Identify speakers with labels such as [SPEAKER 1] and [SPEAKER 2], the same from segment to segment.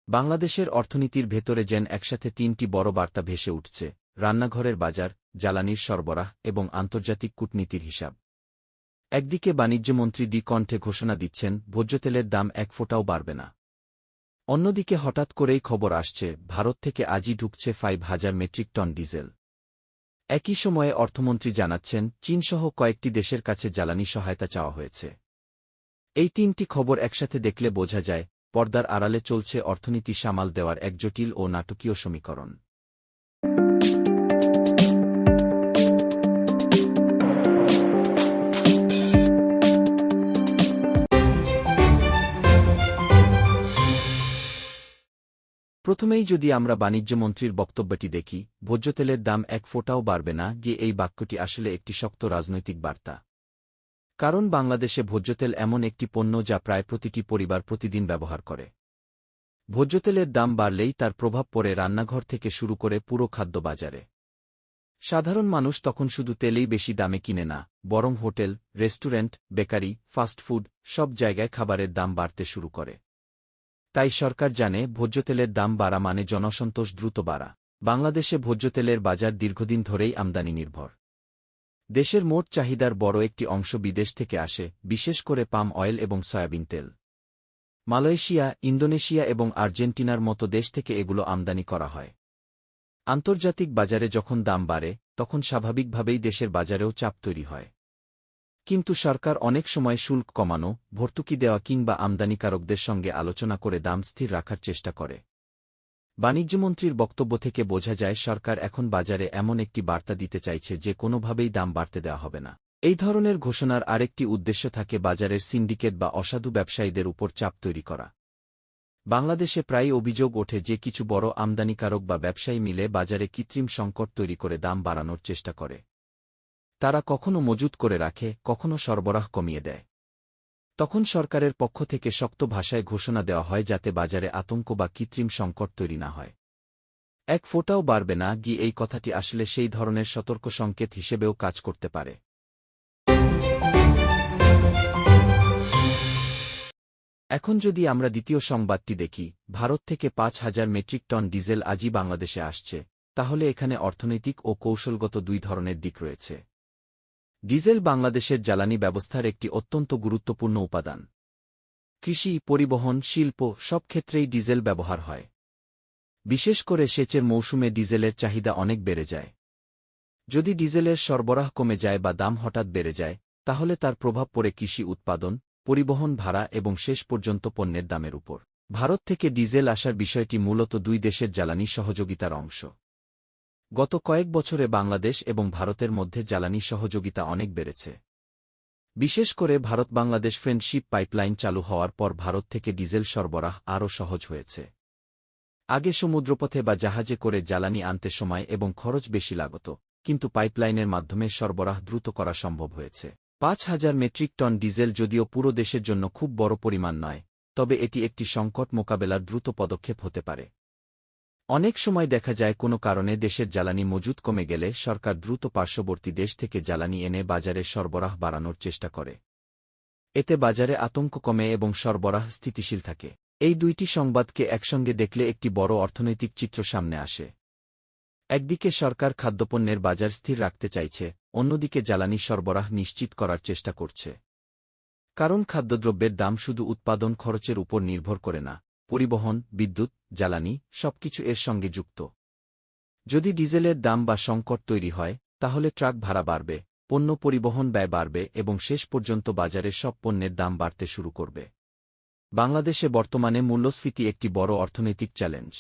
[SPEAKER 1] বাংলাদেশের অর্থনীতির ভেতরে যেন একসাথে তিনটি বড় বার্তা ভেসে উঠছে: রান্নাঘরের বাজার, জ্বালানির সরবরাহ এবং আন্তর্জাতিক কূটনীতির হিসাব। একদিকে বাণিজ্যমন্ত্রী কণ্ঠে ঘোষণা দিচ্ছেন ভোজ্যতেলের দাম এক ফোঁটাও বাড়বে না। অন্যদিকে হঠাৎ করেই খবর আসছে ভারত থেকে আজই ঢুকছে 5,000 মেট্রিক টন ডিজেল। একই সময়ে অর্থমন্ত্রী জানাচ্ছেন চীনসহ কয়েকটি দেশের কাছে জ্বালানি সহায়তা চাওয়া হয়েছে। এই তিনটি খবর একসাথে দেখলে বোঝা যায় পর্দার আড়ালে চলছে অর্থনীতি সামাল দেওয়ার এক জটিল ও নাটকীয় সমীকরণ। প্রথমেই যদি আমরা বাণিজ্যমন্ত্রীর বক্তব্যটি দেখি, ভোজ্যতেলের দাম এক ফোঁটাও বাড়বে না গিয়ে এই বাক্যটি আসলে একটি শক্ত রাজনৈতিক বার্তা। কারণ বাংলাদেশে ভোজ্যতেল এমন একটি পণ্য যা প্রায় প্রতিটি পরিবার প্রতিদিন ব্যবহার করে। ভোজ্যতেলের দাম বাড়লেই তার প্রভাব পড়ে রান্নাঘর থেকে শুরু করে পুরো খাদ্য বাজারে। সাধারণ মানুষ তখন শুধু তেলেই বেশি দামে কিনে না, বরং হোটেল, রেস্টুরেন্ট, বেকারি, ফাস্টফুড সব জায়গায় খাবারের দাম বাড়তে শুরু করে। তাই সরকার জানে ভোজ্যতেলের দাম বাড়া মানে জনসন্তোষ দ্রুত বাড়া। বাংলাদেশে ভোজ্যতেলের বাজার দীর্ঘদিন ধরেই আমদানি নির্ভর। দেশের মোট চাহিদার বড় একটি অংশ বিদেশ থেকে আসে, বিশেষ করে পাম অয়েল এবং সয়াবিন তেল। মালয়েশিয়া, ইন্দোনেশিয়া এবং আর্জেন্টিনার মতো দেশ থেকে এগুলো আমদানি করা হয়। আন্তর্জাতিক বাজারে যখন দাম বাড়ে, তখন স্বাভাবিকভাবেই দেশের বাজারেও চাপ তৈরি হয়। কিন্তু সরকার অনেক সময় শুল্ক কমানো, ভর্তুকি দেওয়া কিংবা আমদানিকারকদের সঙ্গে আলোচনা করে দাম স্থির রাখার চেষ্টা করে। বাণিজ্যমন্ত্রীর বক্তব্য থেকে বোঝা যায় সরকার এখন বাজারে এমন একটি বার্তা দিতে চাইছে যে কোনোভাবেই দাম বাড়তে দেওয়া হবে না। এই ধরনের ঘোষণার আরেকটি উদ্দেশ্য থাকে বাজারের সিন্ডিকেট বা অসাধু ব্যবসায়ীদের উপর চাপ তৈরি করা। বাংলাদেশে প্রায়ই অভিযোগ ওঠে যে কিছু বড় আমদানিকারক বা ব্যবসায়ী মিলে বাজারে কৃত্রিম সংকট তৈরি করে দাম বাড়ানোর চেষ্টা করে। তারা কখনো মজুত করে রাখে, কখনো সরবরাহ কমিয়ে দেয়। তখন সরকারের পক্ষ থেকে শক্ত ভাষায় ঘোষণা দেওয়া হয় যাতে বাজারে আতঙ্ক বা কৃত্রিম সংকট তৈরি না হয়। এক ফোঁটাও বাড়বে না গিয়ে এই কথাটি আসলে সেই ধরনের সতর্ক সংকেত হিসেবেও কাজ করতে পারে। এখন যদি আমরা দ্বিতীয় সংবাদটি দেখি, ভারত থেকে 5,000 মেট্রিক টন ডিজেল আজই বাংলাদেশে আসছে, তাহলে এখানে অর্থনৈতিক ও কৌশলগত দুই ধরনের দিক রয়েছে। ডিজেল বাংলাদেশের জ্বালানি ব্যবস্থার একটি অত্যন্ত গুরুত্বপূর্ণ উপাদান। কৃষি, পরিবহন, শিল্প সব ক্ষেত্রেই ডিজেল ব্যবহার হয়। বিশেষ করে সেচের মৌসুমে ডিজেলের চাহিদা অনেক বেড়ে যায়। যদি ডিজেলের সরবরাহ কমে যায় বা দাম হঠাৎ বেড়ে যায়, তাহলে তার প্রভাব পড়ে কৃষি উৎপাদন, পরিবহন ভাড়া এবং শেষ পর্যন্ত পণ্যের দামের উপর। ভারত থেকে ডিজেল আসার বিষয়টি মূলত দুই দেশের জ্বালানি সহযোগিতার অংশ। গত কয়েক বছরে বাংলাদেশ এবং ভারতের মধ্যে জ্বালানি সহযোগিতা অনেক বেড়েছে। বিশেষ করে ভারত-বাংলাদেশ ফ্রেন্ডশিপ পাইপলাইন চালু হওয়ার পর ভারত থেকে ডিজেল সরবরাহ আরও সহজ হয়েছে। আগে সমুদ্রপথে বা জাহাজে করে জ্বালানি আনতে সময় এবং খরচ বেশি লাগত, কিন্তু পাইপলাইনের মাধ্যমে সরবরাহ দ্রুত করা সম্ভব হয়েছে। 5,000 মেট্রিক টন ডিজেল যদিও পুরো দেশের জন্য খুব বড় পরিমাণ নয়, তবে এটি একটি সংকট মোকাবেলার দ্রুত পদক্ষেপ হতে পারে। অনেক সময় দেখা যায় কোনো কারণে দেশের জ্বালানি মজুত কমে গেলে সরকার দ্রুত পার্শ্ববর্তী দেশ থেকে জ্বালানি এনে বাজারে সরবরাহ বাড়ানোর চেষ্টা করে। এতে বাজারে আতঙ্ক কমে এবং সরবরাহ স্থিতিশীল থাকে। এই দুইটি সংবাদকে একসঙ্গে দেখলে একটি বড় অর্থনৈতিক চিত্র সামনে আসে। একদিকে সরকার খাদ্যপণ্যের বাজার স্থির রাখতে চাইছে, অন্যদিকে জ্বালানি সরবরাহ নিশ্চিত করার চেষ্টা করছে। কারণ খাদ্যদ্রব্যের দাম শুধু উৎপাদন খরচের উপর নির্ভর করে না, পরিবহন, বিদ্যুৎ, জ্বালানি সবকিছু এর সঙ্গে যুক্ত। যদি ডিজেলের দাম বা সংকট তৈরি হয়, তাহলে ট্রাক ভাড়া বাড়বে, পণ্য পরিবহন ব্যয় বাড়বে এবং শেষ পর্যন্ত বাজারের সব পণ্যের দাম বাড়তে শুরু করবে। বাংলাদেশে বর্তমানে মূল্যস্ফীতি একটি বড় অর্থনৈতিক চ্যালেঞ্জ।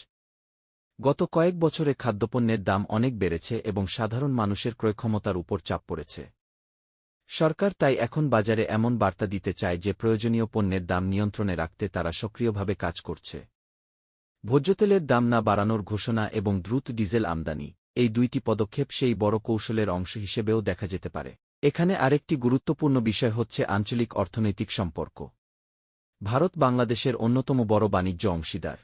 [SPEAKER 1] গত কয়েক বছরে খাদ্যপণ্যের দাম অনেক বেড়েছে এবং সাধারণ মানুষের ক্রয়ক্ষমতার উপর চাপ পড়েছে। সরকার তাই এখন বাজারে এমন বার্তা দিতে চায় যে প্রয়োজনীয় পণ্যের দাম নিয়ন্ত্রণে রাখতে তারা সক্রিয়ভাবে কাজ করছে। ভোজ্যতেলের দাম না বাড়ানোর ঘোষণা এবং দ্রুত ডিজেল আমদানি, এই দুইটি পদক্ষেপ সেই বড় কৌশলের অংশ হিসেবেও দেখা যেতে পারে। এখানে আরেকটি গুরুত্বপূর্ণ বিষয় হচ্ছে আঞ্চলিক অর্থনৈতিক সম্পর্ক। ভারত বাংলাদেশের অন্যতম বড় বাণিজ্য অংশীদার।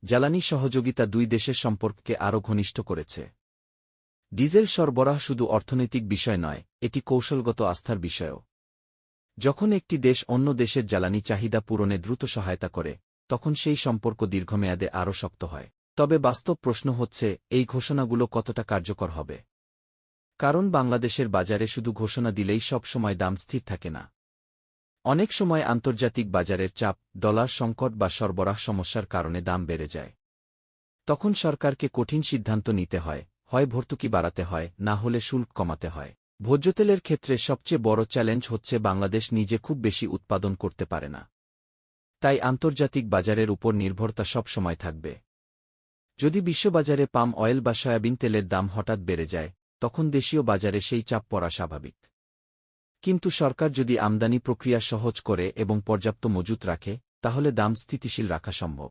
[SPEAKER 1] জ্বালানি সহযোগিতা দুই দেশের সম্পর্ককে আরও ঘনিষ্ঠ করেছে। ডিজেল সরবরাহ শুধু অর্থনৈতিক বিষয় নয়, এটি কৌশলগত আস্থার বিষয়ও। যখন একটি দেশ অন্য দেশের জ্বালানি চাহিদা পূরণে দ্রুত সহায়তা করে, তখন সেই সম্পর্ক দীর্ঘমেয়াদে আরও শক্ত হয়। তবে বাস্তব প্রশ্ন হচ্ছে, এই ঘোষণাগুলো কতটা কার্যকর হবে? কারণ বাংলাদেশের বাজারে শুধু ঘোষণা দিলেই সব সময় দাম স্থির থাকে না। অনেক সময় আন্তর্জাতিক বাজারের চাপ, ডলার সংকট বা সরবরাহ সমস্যার কারণে দাম বেড়ে যায়। তখন সরকারকে কঠিন সিদ্ধান্ত নিতে হয়, হয় ভর্তুকি বাড়াতে হয়, না হলে শুল্ক কমাতে হয়। ভোজ্যতেলের ক্ষেত্রে সবচেয়ে বড় চ্যালেঞ্জ হচ্ছে বাংলাদেশ নিজে খুব বেশি উৎপাদন করতে পারে না। তাই আন্তর্জাতিক বাজারের উপর নির্ভরতা সব সময় থাকবে। যদি বিশ্ববাজারে পাম অয়েল বা সয়াবিন তেলের দাম হঠাৎ বেড়ে যায়, তখন দেশীয় বাজারে সেই চাপ পড়া স্বাভাবিক। কিন্তু সরকার যদি আমদানি প্রক্রিয়া সহজ করে এবং পর্যাপ্ত মজুত রাখে, তাহলে দাম স্থিতিশীল রাখা সম্ভব।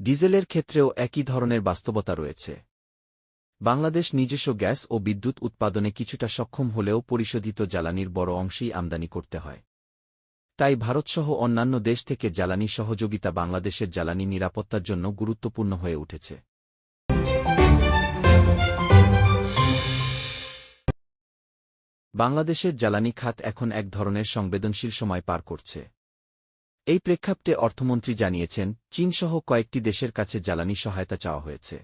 [SPEAKER 1] ডিজেলের ক্ষেত্রেও একই ধরনের বাস্তবতা রয়েছে। বাংলাদেশ নিজস্ব গ্যাস ও বিদ্যুৎ উৎপাদনে কিছুটা সক্ষম হলেও পরিশোধিত জ্বালানির বড় অংশই আমদানি করতে হয়। তাই ভারতসহ অন্যান্য দেশ থেকে জ্বালানি সহযোগিতা বাংলাদেশের জ্বালানি নিরাপত্তার জন্য গুরুত্বপূর্ণ হয়ে উঠেছে। বাংলাদেশের জ্বালানি খাত এখন এক ধরনের সংবেদনশীল সময় পার করছে। এই প্রেক্ষাপটে অর্থমন্ত্রী জানিয়েছেন, চীনসহ কয়েকটি দেশের কাছে জ্বালানি সহায়তা চাওয়া হয়েছে।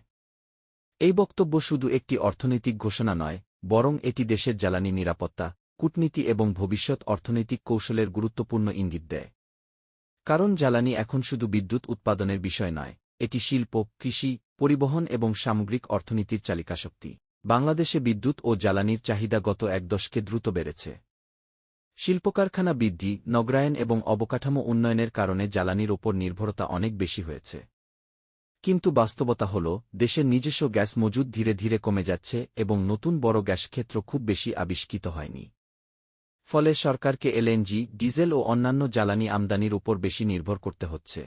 [SPEAKER 1] এই বক্তব্য শুধু একটি অর্থনৈতিক ঘোষণা নয়, বরং এটি দেশের জ্বালানি নিরাপত্তা, কূটনীতি এবং ভবিষ্যৎ অর্থনৈতিক কৌশলের গুরুত্বপূর্ণ ইঙ্গিত দেয়। কারণ জ্বালানি এখন শুধু বিদ্যুৎ উৎপাদনের বিষয় নয়, এটি শিল্প, কৃষি, পরিবহন এবং সামগ্রিক অর্থনীতির চালিকাশক্তি। বাংলাদেশে বিদ্যুৎ ও জ্বালানির চাহিদা গত এক দশকে দ্রুত বেড়েছে। শিল্পকারখানা বৃদ্ধি, নগরায়ন এবং অবকাঠামো উন্নয়নের কারণে জ্বালানির ওপর নির্ভরতা অনেক বেশি হয়েছে। কিন্তু বাস্তবতা হল, দেশের নিজস্ব গ্যাস মজুদ ধীরে ধীরে কমে যাচ্ছে এবং নতুন বড় গ্যাস ক্ষেত্র খুব বেশি আবিষ্কৃত হয়নি। ফলে সরকারকে এলএনজি, ডিজেল ও অন্যান্য জ্বালানি আমদানির উপর বেশি নির্ভর করতে হচ্ছে।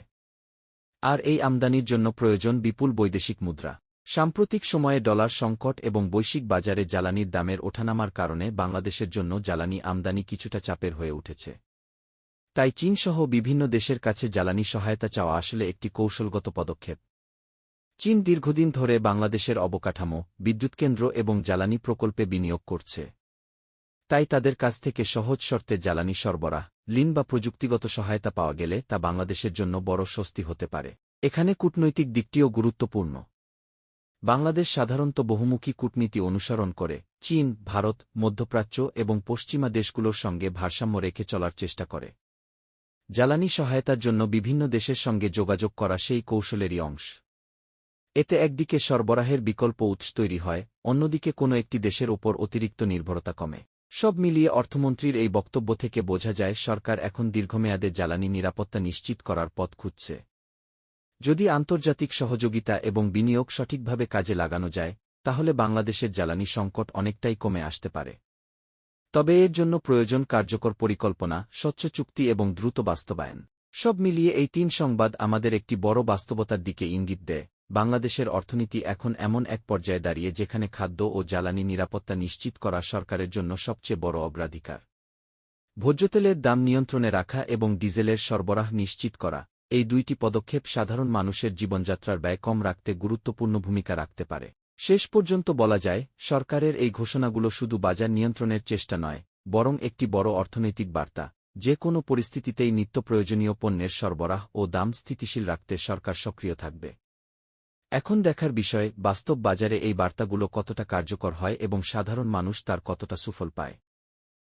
[SPEAKER 1] আর এই আমদানির জন্য প্রয়োজন বিপুল বৈদেশিক মুদ্রা। সাম্প্রতিক সময়ে ডলার সংকট এবং বৈশ্বিক বাজারে জ্বালানির দামের ওঠানামার কারণে বাংলাদেশের জন্য জ্বালানি আমদানি কিছুটা চাপের হয়ে উঠেছে। তাই চীনসহ বিভিন্ন দেশের কাছে জ্বালানি সহায়তা চাওয়া আসলে একটি কৌশলগত পদক্ষেপ। চীন দীর্ঘদিন ধরে বাংলাদেশের অবকাঠামো, বিদ্যুৎকেন্দ্র এবং জ্বালানি প্রকল্পে বিনিয়োগ করছে। তাই তাদের কাছ থেকে সহজ শর্তে জ্বালানি সরবরাহ, ঋণ বা প্রযুক্তিগত সহায়তা পাওয়া গেলে তা বাংলাদেশের জন্য বড় স্বস্তি হতে পারে। এখানে কূটনৈতিক দিকটিও গুরুত্বপূর্ণ। বাংলাদেশ সাধারণত বহুমুখী কূটনীতি অনুসরণ করে, চীন, ভারত, মধ্যপ্রাচ্য এবং পশ্চিমা দেশগুলোর সঙ্গে ভারসাম্য রেখে চলার চেষ্টা করে। জ্বালানি সহায়তার জন্য বিভিন্ন দেশের সঙ্গে যোগাযোগ করা সেই কৌশলেরই অংশ। এতে একদিকে সরবরাহের বিকল্প উৎস তৈরি হয়, অন্যদিকে কোনো একটি দেশের ওপর অতিরিক্ত নির্ভরতা কমে। সব মিলিয়ে অর্থমন্ত্রীর এই বক্তব্য থেকে বোঝা যায়, সরকার এখন দীর্ঘমেয়াদে জ্বালানি নিরাপত্তা নিশ্চিত করার পথ খুঁজছে। যদি আন্তর্জাতিক সহযোগিতা এবং বিনিয়োগ সঠিকভাবে কাজে লাগানো যায়, তাহলে বাংলাদেশের জ্বালানি সংকট অনেকটাই কমে আসতে পারে। তবে এর জন্য প্রয়োজন কার্যকর পরিকল্পনা, স্বচ্ছ চুক্তি এবং দ্রুত বাস্তবায়ন। সব মিলিয়ে এই তিন সংবাদ আমাদের একটি বড় বাস্তবতার দিকে ইঙ্গিত দেয়। বাংলাদেশের অর্থনীতি এখন এমন এক পর্যায়ে দাঁড়িয়ে যেখানে খাদ্য ও জ্বালানি নিরাপত্তা নিশ্চিত করা সরকারের জন্য সবচেয়ে বড় অগ্রাধিকার। ভোজ্যতেলের দাম নিয়ন্ত্রণে রাখা এবং ডিজেলের সরবরাহ নিশ্চিত করা, এই দুইটি পদক্ষেপ সাধারণ মানুষের জীবনযাত্রার ব্যয় কম রাখতে গুরুত্বপূর্ণ ভূমিকা রাখতে পারে। শেষ পর্যন্ত বলা যায়, সরকারের এই ঘোষণাগুলো শুধু বাজার নিয়ন্ত্রণের চেষ্টা নয়, বরং একটি বড় অর্থনৈতিক বার্তা। যে কোনো পরিস্থিতিতেই নিত্য প্রয়োজনীয় পণ্যের সরবরাহ ও দাম স্থিতিশীল রাখতে সরকার সক্রিয় থাকবে। এখন দেখার বিষয়, বাস্তব বাজারে এই বার্তাগুলো কতটা কার্যকর হয় এবং সাধারণ মানুষ তার কতটা সুফল পায়।